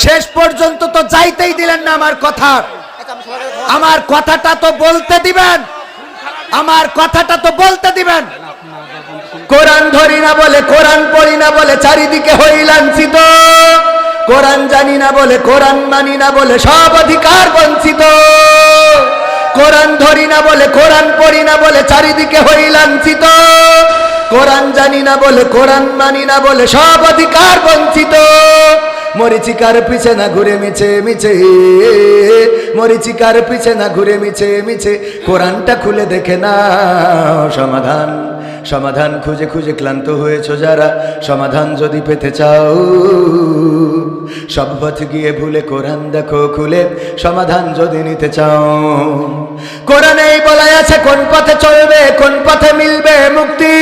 শেষ পর্যন্ত তো যাইতেই দিলেন না আমার কথা। আমার কথাটা তো বলতে দিবেন, আমার কথাটা তো বলতে দিবেন। কোরআন ধরি না বলে, কোরআন পড়ি না বলে চারিদিকে হই লাঞ্ছিত, কোরআন জানি না বলে, কোরআন মানি না বলে সব অধিকার বঞ্চিত। কোরআন ধরি না বলে, কোরআন পড়ি না বলে চারিদিকে হই লাঞ্ছিত, কোরআন জানি না বলে, কোরআন মানি না বলে সব অধিকার বঞ্চিত। মরিচিকার পিছে না ঘুরে মিছে মিছে, মরিচিকার পিছে না ঘুরে মিছে মিছে, কোরআনটা খুলে দেখে না সমাধান। সমাধান খুঁজে খুঁজে ক্লান্ত হয়েছো যারা, সমাধান যদি পেতে চাও সব পথ গিয়ে ভুলে কোরআন দেখো খুলে, সমাধান যদি নিতে চাও। কোরআনেই বলা আছে কোন পথে চলবে, কোন পথে মিলবে মুক্তি,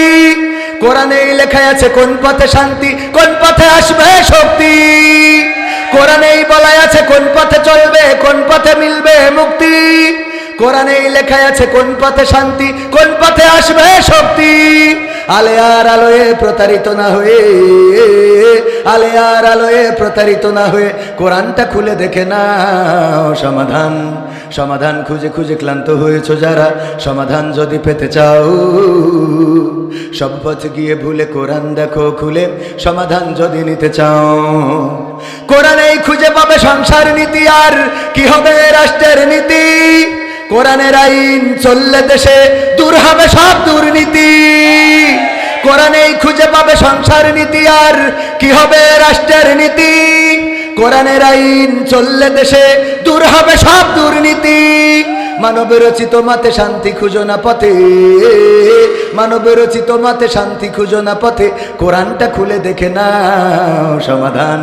কোরআনেই লেখা আছে কোন পথে শান্তি, কোন পথে আসবে শক্তি। কোরআনেই বলা আছে কোন পথে চলবে, কোন পথে মিলবে মুক্তি, কোরআনেই লেখা আছে কোন পথে শান্তি, কোন পথে আসবে শক্তি। আলে আর আলোয় প্রতারিত না হয়ে, আলে আর আলোয় প্রতারিত না হয়ে কোরআনটা খুলে দেখে না সমাধান। সমাধান খুঁজে খুঁজে ক্লান্ত হয়েছো যারা, সমাধান যদি পেতে চাও সব পথ গিয়ে ভুলে কোরআন দেখো খুলে, সমাধান যদি নিতে চাও। কোরআনেই খুঁজে পাবে সংসার নীতি, আর কি হবে রাষ্ট্রের নীতি, কোরআনের আইন চললে দেশে দূর হবে সব দুর্নীতি। কোরআনেই খুঁজে পাবে সংসার নীতি, আর কি হবে রাষ্ট্রের নীতি, কোরআনের আইন চললে দেশে দূর হবে সব দুর্নীতি। মানব রচিত মতে শান্তি খুঁজো না পথে, মানব রচিত মতে শান্তি খুঁজো না পথে, কোরআনটা খুলে দেখে না সমাধান।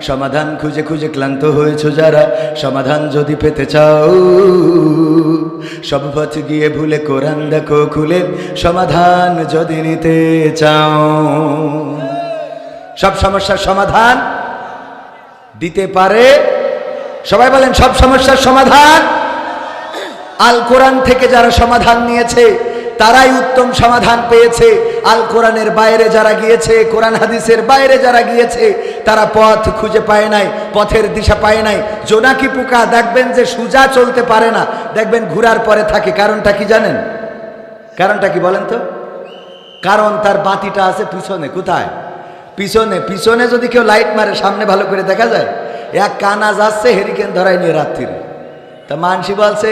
সমাধান খুঁজে খুঁজে ক্লান্ত হয়েছো যারা, সমাধান যদি পেতে চাও সব পথ গিয়ে ভুলে কোরআন দেখো খুলে, সমাধান যদি নিতে চাও। সব সমস্যার সমাধান দিতে পারে, সবাই বলেন সব সমস্যার সমাধান। আল কোরআন থেকে যারা সমাধান নিয়েছে তারাই উত্তম সমাধান পেয়েছে। আল কোরআনের বাইরে যারা গিয়েছে, কোরআন হাদিসের বাইরে যারা গিয়েছে, তারা পথ খুঁজে পায় নাই, পথের দিশা পায় নাই। জোনাকি পোকা দেখবেন যে সোজা চলতে পারে না, দেখবেন ঘোরার পরে থাকে। কারণটা কি জানেন? কারণটা কি বলেন তো? কারণ তার বাতিটা আছে পিছনে। কোথায়? পিছনে। পিছনে যদি কেউ লাইট মারে সামনে ভালো করে দেখা যায়। এক কানা যাচ্ছে হেরিকেন ধরাই নিয়ে রাত্রিরে, তা মানসি বলছে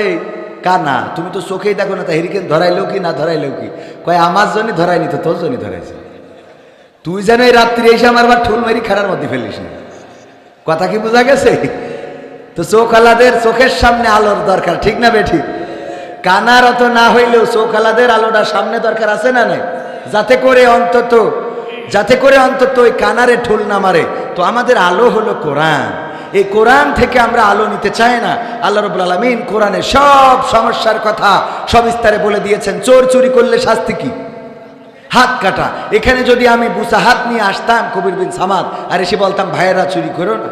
কানা তুমি তো চোখেই দেখো না, তা হেরিকেন ধরাইলেও কি না ধরাইলেও কি? কয় আমার জন্যই ধরাইনি, তো তোর জন্যই ধরাইছে। তুই যেন এই রাত্রি এসে আমার বার ঠুল মেরি খাড়ার মধ্যে ফেলিস না। কথা কি বোঝা গেছে? তো চোখ আলাদের চোখের সামনে আলোর দরকার, ঠিক না বেঠিক? কানার অত না হইলেও চোখ আলাদের আলোটা সামনে দরকার আছে না নাই? যাতে করে অন্তত ওই কানারে ঠুল না মারে। তো আমাদের আলো হলো কোরআন। এই কোরআন থেকে আমরা আলো নিতে চাই না। আল্লাহ রাব্বুল আলামিন কোরআনে সব সমস্যার কথা সবিস্তারে বলে দিয়েছেন। চোর চুরি করলে শাস্তি কি? হাত কাটা। এখানে যদি আমি বুসা হাত নিয়ে আসতাম কবির বিন সামাদ, আর এসে বলতাম ভাইয়েরা চুরি করো না,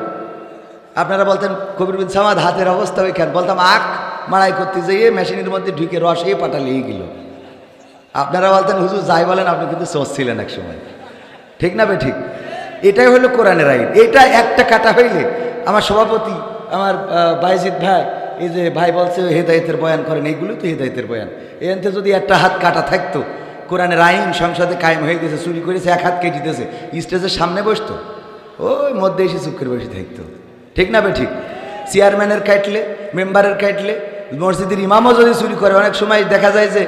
আপনারা বলতেন কবির বিন সামাদ হাতের অবস্থা ওইখানে, বলতাম আখ মাড়াই করতে যেয়ে মেশিনের মধ্যে ঢুকে রসে পাটালিয়ে গেল। আপনারা বলতেন হুজুর যাই বলেন, আপনি কিন্তু চোর ছিলেন এক সময়, ঠিক না বে ঠিক? এটাই হলো কোরআনের আইন। এটা একটা কাটা হইলে আমার সভাপতি আমার বাইজিদ ভাই, এই যে ভাই বলছে হেদায়েতের বয়ান করেন, এইগুলো তো হেদায়েতের বয়ান। এতে যদি একটা হাত কাটা থাকতো, কোরআনের আইন সংসদে কায়েম হয়ে গেছে, চুরি করেছে এক হাত কেটে দিতেছে, স্টেজের সামনে বসতো, ওই মধ্যে এসে চুপ করে বসে থাকতো, ঠিক না বে ঠিক? চেয়ারম্যানের কাটলে, মেম্বারের কাটলে, মসজিদের ইমামও যদি চুরি করে, অনেক সময় দেখা যায় যে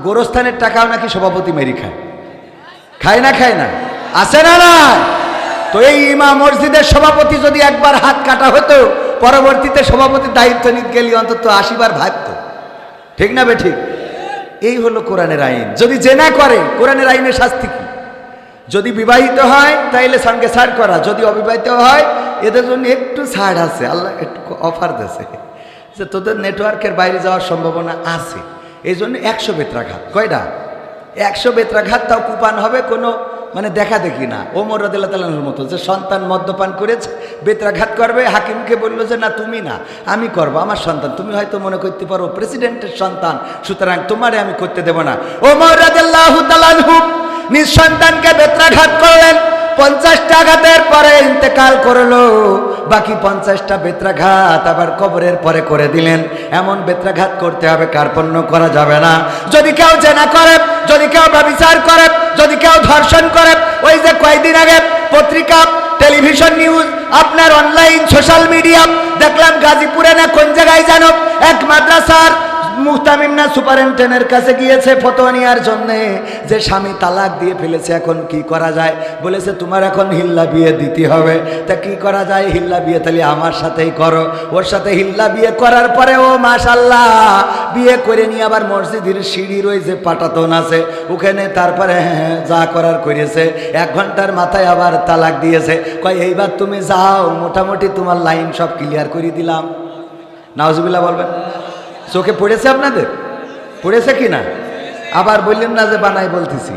গোরস্থানের টাকাও নাকি সভাপতি মেরি খায়। খায় না? খায় না? আছে না না? তো এই ইমাম মসজিদের সভাপতি যদি একবার হাত কাটা হতো, পরবর্তীতে সভাপতির দায়িত্ব নিতে গেলে অন্তত 80 বার ভাবতো, ঠিক না বে ঠিক? এই হলো কোরআনের আইন। যদি জেনা করে, কোরআনের আইনের শাস্তি কি? যদি বিবাহিত হয় তাইলে সঙ্গে ছাড় করা, যদি অবিবাহিত হয় এদের জন্য একটু ছাড় আছে, আল্লাহ একটু অফার দিয়েছে যে তোদের নেটওয়ার্কের বাইরে যাওয়ার সম্ভাবনা আছে, এই জন্য 100 বেত্রাঘাত। কয়টা? 100 বেত্রাঘাত। তাও কুপান হবে কোনো মানে দেখা দেখি না। ওমর রাদিয়াল্লাহু তাআলার মতো যে সন্তান মদ্যপান করেছে, বেত্রাঘাত করবে, হাকিমকে বললো যে না তুমি না, আমি করবো, আমার সন্তান। তুমি হয়তো মনে করতে পারো প্রেসিডেন্টের সন্তান, সুতরাং তোমারে আমি করতে দেব না। ওমর রাদিয়াল্লাহু তাআলা নিজ সন্তানকে বেত্রাঘাত করলেন। 50টা আঘাতের পরে ইন্তেকাল করলো। বাকি 50টা বেত্রাঘাত আবার কবরের পরে করে দিলেন। এমন বেত্রাঘাত করতে হবে কার্পণ্য করা যাবে না। যদি কেউ জেনা করে, যদি কেউ ব্যভিচার করে, যদি কেউ ধর্ষণ করে, ওই যে কয়েকদিন আগে পত্রিকা, টেলিভিশন নিউজ, আপনার অনলাইন সোশ্যাল মিডিয়া দেখলাম গাজীপুরে না কোন জায়গায় জানো এক মাদ্রাসার মুহতামিম না সুপারিনটেন্ডেন্টের কাছে গিয়েছে ফতোয়া নেওয়ার জন্য যে স্বামী তালাক দিয়ে ফেলেছে, এখন কি করা যায়। বলেছে তোমার এখন হিল্লা বিয়ে দিতে হবে। তা কি করা যায়? হিল্লা বিয়ে তাহলে আমার সাথেই করো। ওর সাথে হিল্লা বিয়ে করার পরে ও মাশাআল্লাহ বিয়ে করে নিয়ে আবার মসজিদের সিঁড়ির ওই যে পাটাতন আছে ওখানে তারপরে যা করার করেছে। 1 ঘন্টার মাথায় আবার তালাক দিয়েছে। কয় এইবার তুমি যাও, মোটামুটি তোমার লাইন সব ক্লিয়ার করে দিলাম। নাউজুবিল্লাহ বলবেন। চোখে পড়েছে আপনাদের? পড়েছে কি না? আবার বললেন না যে বানাই বলতেছি।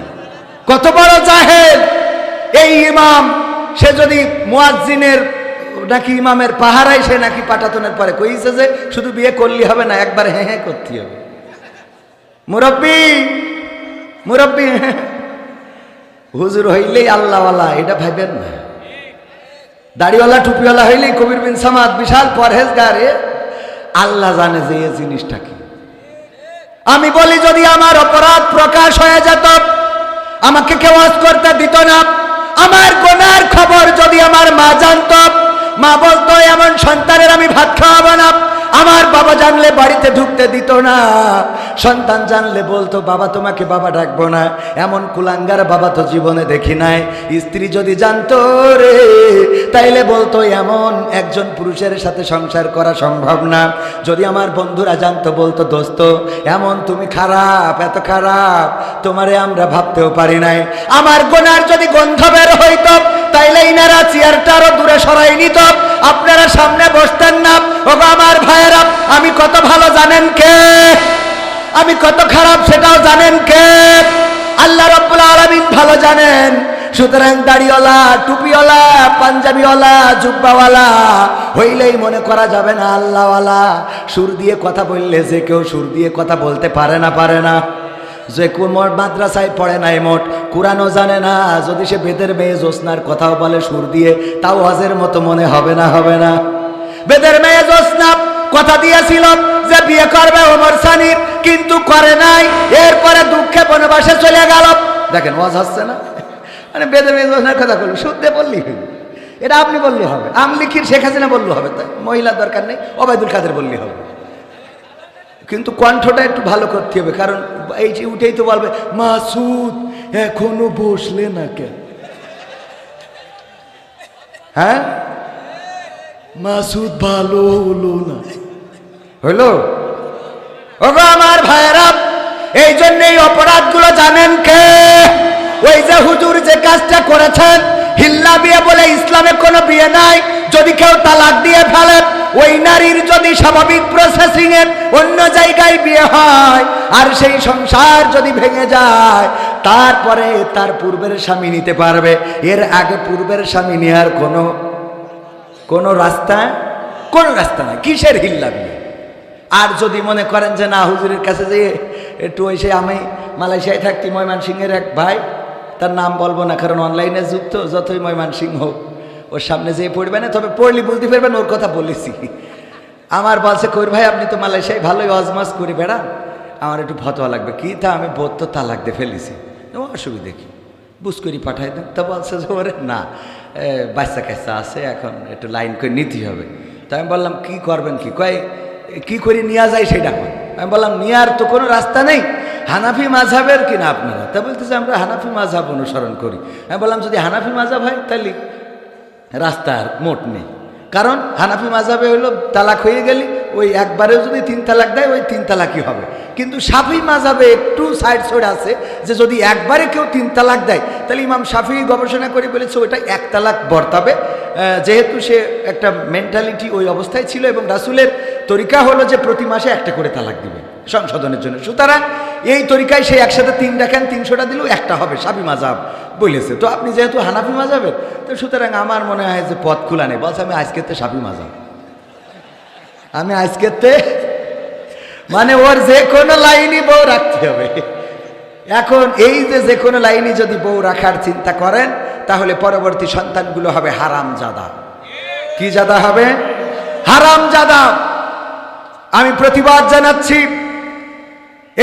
কত বড় জাহেল এই ইমাম! সে যদি মুয়াজ্জিনের নাকি ইমামের পাহারায় সে নাকি পাটাতনের পরে কইছে যে শুধু বিয়ে করলি হবে না, একবার হ্যাঁ হ্যাঁ করতে হবে। মুরব্বি মুরব্বি হুজুর হইলেই আল্লাহওয়ালা এটা ভাবেন না। দাড়িওয়ালা টুপিওয়ালা হইলেই কবির বিন সামাদ বিশাল পরহেজগারে। আল্লাহ জানে যে এই জিনিসটা কি। আমি বলি যদি আমার অপরাধ প্রকাশ হয়ে যেত, আমাকে কেউ ওয়াজ করতে দিত না। আমার গুনার খবর যদি আমার মা জানত, মা বলতো এমন সন্তানের আমি ভাত খাওয়াবো না। আমার বাবা জানলে বাড়িতে ঢুকতে দিত না। সন্তান জানলে বলতো বাবা তোমাকে বাবা ডাকবো না। এমন কুলাঙ্গার বাবা তো জীবনে দেখি নাই। স্ত্রী যদি জানতো রে তাইলে বলতো এমন একজন পুরুষের সাথে সংসার করা সম্ভব না। যদি আমার বন্ধুরা জানতো বলতো দোস্ত এমন তুমি খারাপ, এত খারাপ তোমারে আমরা ভাবতেও পারি নাই। আমার গুনার যদি গন্ধ বের হইতো তাইলে ইনারা চেয়ারটা আরো দূরে সরাই নিত, আপনারা সামনে বসতেন না। ওগো আমার ভাইয়েরা, আমি কত ভালো জানেন কে, আমি কত খারাপ সেটাও জানেন কে? আল্লাহ রাব্বুল আলামিন ভালো জানেন। সুতরাং দাড়িওয়ালা, টুপিওয়ালা, পাঞ্জাবিওয়ালা, জুব্বাওয়ালা হইলেই মনে করা যাবে না আল্লাহওয়ালা। সুর দিয়ে কথা বললে যে কেউ সুর দিয়ে কথা বলতে পারে না, পারে না। যে মোট মাদ্রাসায় পড়ে নাই, মোট কোরআনও জানে না, যদি সে বেদের মেয়ে জোসনার কথাও বলে সুর দিয়ে, তাও হজের মতো মনে হবে না, হবে না? বেদের মেয়ে জোসনা কথা দিয়েছিল যে বিয়ে করবে ওমর সানির, কিন্তু করে নাই। এরপরে দুঃখে বনবাসে চলে গেল। দেখেন ওয়াজ হচ্ছে না, মানে বেদের মেয়ে জোসনার কথা বলল, শুদ্ধে বললি এটা আপনি বললে হবে, আমলিখির শেখ হাসিনা বললে হবে, তাই মহিলার দরকার নেই, ওবায়দুল কাদের বললে হবে। কিন্তু কণ্ঠটা একটু ভালো করতে হবে, কারণ এই যে উঠেই তো বলবে মাসুদ এখনো বসলে না কেন? হ্যাঁ, মাসুদ ভালো হলো না, হলো? ওগো আমার ভাইয়েরা, এই জন্য এই অপরাধগুলো জানেন কে? ওই যে হুজুর যে কাজটা করেছেন, হিল্লা বিয়ে বলে ইসলামে কোনো বিয়ে নাই। যদি কেউ তালাক দিয়ে ফেলে, ওই নারীর যদি স্বাভাবিক প্রসেসিং এ অন্য জায়গায় বিয়ে হয় আর সেই সংসার যদি ভেঙে যায়, তারপরে তার পূর্বের স্বামী নিতে পারবে। এর আগে পূর্বের স্বামী নেওয়ার কোনো রাস্তা নাই। কিসের হিল্লা বিয়ে? আর যদি মনে করেন যে না হুজুরের কাছে যেয়ে একটু এসে, আমি মালয়েশিয়ায় থাকতি, ময়মনসিংহের এক ভাই, তার নাম বলবো না কারণ অনলাইনে যুক্ত, যতই ময়মনসিংহ হোক ওর সামনে যেয়ে পড়বে না, তবে পড়লি বুঝতে পারবেন ওর কথা বলেছি। আমার বলছে কবির ভাই আপনি তো মালয়েশিয়ায় ভালোই অজমাজ করে বেড়ান, আমার একটু ফতোয়া লাগবে। কি? তা আমি 72 তালাক দিয়ে ফেলেছি, অসুবিধে কি, বুঝ করি পাঠাই দেন। তা বলছে যে ওরে না, বাচ্চা কাচ্চা আছে, এখন একটু লাইন করে নিতেই হবে। তা আমি বললাম কি করবেন, কি কয় কি করে নেওয়া যায় সেটা কয়। আমি বললাম নেওয়ার তো কোনো রাস্তা নেই, হানাফি মাযহাবের কিনা আপনারা? তা বলতেছে আমরা হানাফি মাযহাব অনুসরণ করি। আমি বললাম যদি হানাফি মাযহাব হয় তাহলে রাস্তার মোট নেই, কারণ হানাফি মাযহাবে হলো তালাক হয়ে গেলে ওই একবারেও যদি 3 তালাক দেয় ওই 3 তালাকই হবে। কিন্তু শাফি মাযহাবে একটু সাইড সাইড আছে যে যদি একবারে কেউ 3 তালাক দেয় তাহলে ইমাম শাফি গবেষণা করে বলেছে ওইটা 1 তালাক বর্তাবে, যেহেতু সে একটা মেন্টালিটি ওই অবস্থায় ছিল এবং রাসূলের তরিকা হলো যে প্রতি মাসে একটা করে তালাক দিবে সংশোধনের জন্য। সুতরাং এই তরিকায় সে একসাথে 3 দেখেন 300টা দিলেও একটা হবে, শাফি মাযহাব বলেছে। তো আপনি যেহেতু হানাফি মাযহাবের, তো সুতরাং আমার মনে হয় যে পথ খোলা নেই। বলছে আমি আজকেতে শাফি মাযহাব, আমি আজকেতে, মানে ওর যে কোনো লাইনই বউ রাখতে হবে। এখন এই যে কোনো লাইনই যদি বউ রাখার চিন্তা করেন তাহলে পরবর্তী সন্তানগুলো হবে হারামজাদা। কি জাদা হবে? হারাম জাদা। আমি প্রতিবাদ জানাচ্ছি,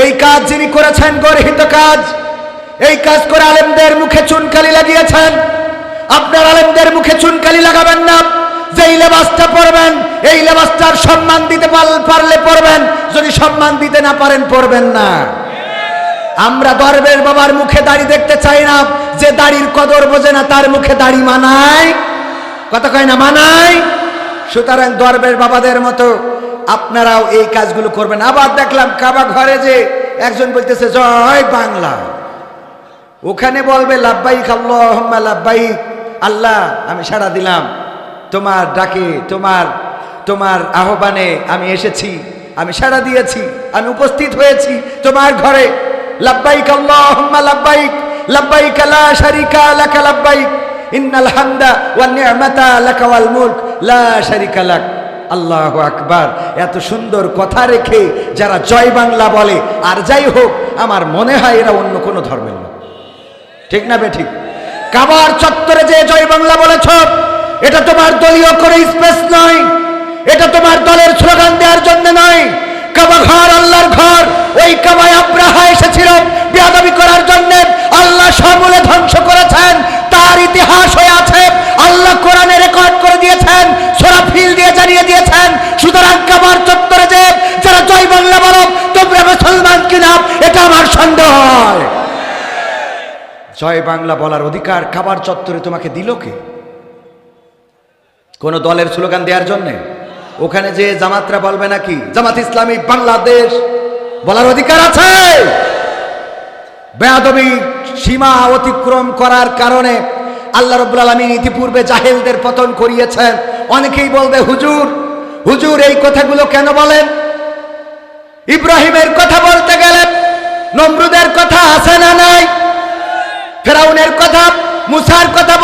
এই কাজ যিনি করেছেন গর্হিত কাজ, এই কাজ করে আলেমদের মুখে চুনকালি লাগিয়েছেন। আপনার আলেমদের মুখে চুনকালি লাগাবেন না। যেই লেবাসটা পরবেন, এই লেবাসটার সম্মান দিতে পারলে পরবেন, যদি সম্মান দিতে না পারেন পরবেন না। আমরা দরবেশ বাবার মুখে দাড়ি দেখতে চাই না। যে দাড়ির কদর বোঝে না তার মুখে দাড়ি মানায়, কথা কয় না মানায়। সুতরাং দরবেশ বাবাদের মতো আপনারাও এই কাজগুলো করবেন। আবার দেখলাম কাবা ঘরে যে একজন বলতেছে জয় বাংলা, ওখানে বলবে লাব্বাইক আল্লাহুম্মা লাব্বাইক, আল্লাহ আমি সাড়া দিলাম তোমার ডাকে, তোমার আহ্বানে আমি এসেছি, আমি সাড়া দিয়েছি, আমি উপস্থিত হয়েছি তোমার ঘরে। লাব্বাইক আল্লাহুম্মা লাব্বাইক, লাব্বাইক লা শারিকা লাকা লাব্বাইক, ইন্নাল হামদা ওয়ান নি'মাতা লাকা ওয়াল মুলক লা শারিকা লাক। আল্লাহু আকবার। এত সুন্দর কথা রেখে যারা জয় বাংলা বলে, আর যাই হোক আমার মনে হয় এরা অন্য কোনো ধর্মের লোক, ঠিক না বে ঠিক? কাবার চত্বরে যে জয় বাংলা বলেছ, এটা তোমার দলীয় করে স্পেস নয়, এটা তোমার দলের স্লোগান দেওয়ার জন্য নয়। কাবা ঘর আল্লাহর ঘর, ওই কাবায় আব্রাহা এসেছিল বেয়াদবি করার জন্য, আল্লাহ সমূলে ধ্বংস করেছেন, তার ইতিহাস হয়ে আছে, আল্লাহ কোরআনে রেকর্ড করে দিয়েছেন, সূরা ফিল দিয়ে জানিয়ে দিয়েছেন। সুতরাং কাবার চত্বরে যে যারা জয় বাংলা বলো, তোমরা মুসলমান কিনা এটা আমার সন্দেহ হয়। জয় বাংলা বলার অধিকার কাবার চত্বরে তোমাকে দিল কে? কোন দলের স্লোগান দেওয়ার জন্য? ওখানে যে জামাতরা বলবে নাকি জামাত ইসলামী বাংলাদেশ বলার অধিকার আছে? বেয়াদবি সীমা অতিক্রম করার কারণে আল্লাহ রাব্বুল আলামিন ইতিপূর্বে জাহেলদের পতন করিয়েছেন। অনেকেই বলবে হুজুর এই কথাগুলো কেন বলেন? ইব্রাহিমের কথা বলতে গেলে নমরুদের কথা আছে না নাই? ফেরাউনের কথা, মুসার কথা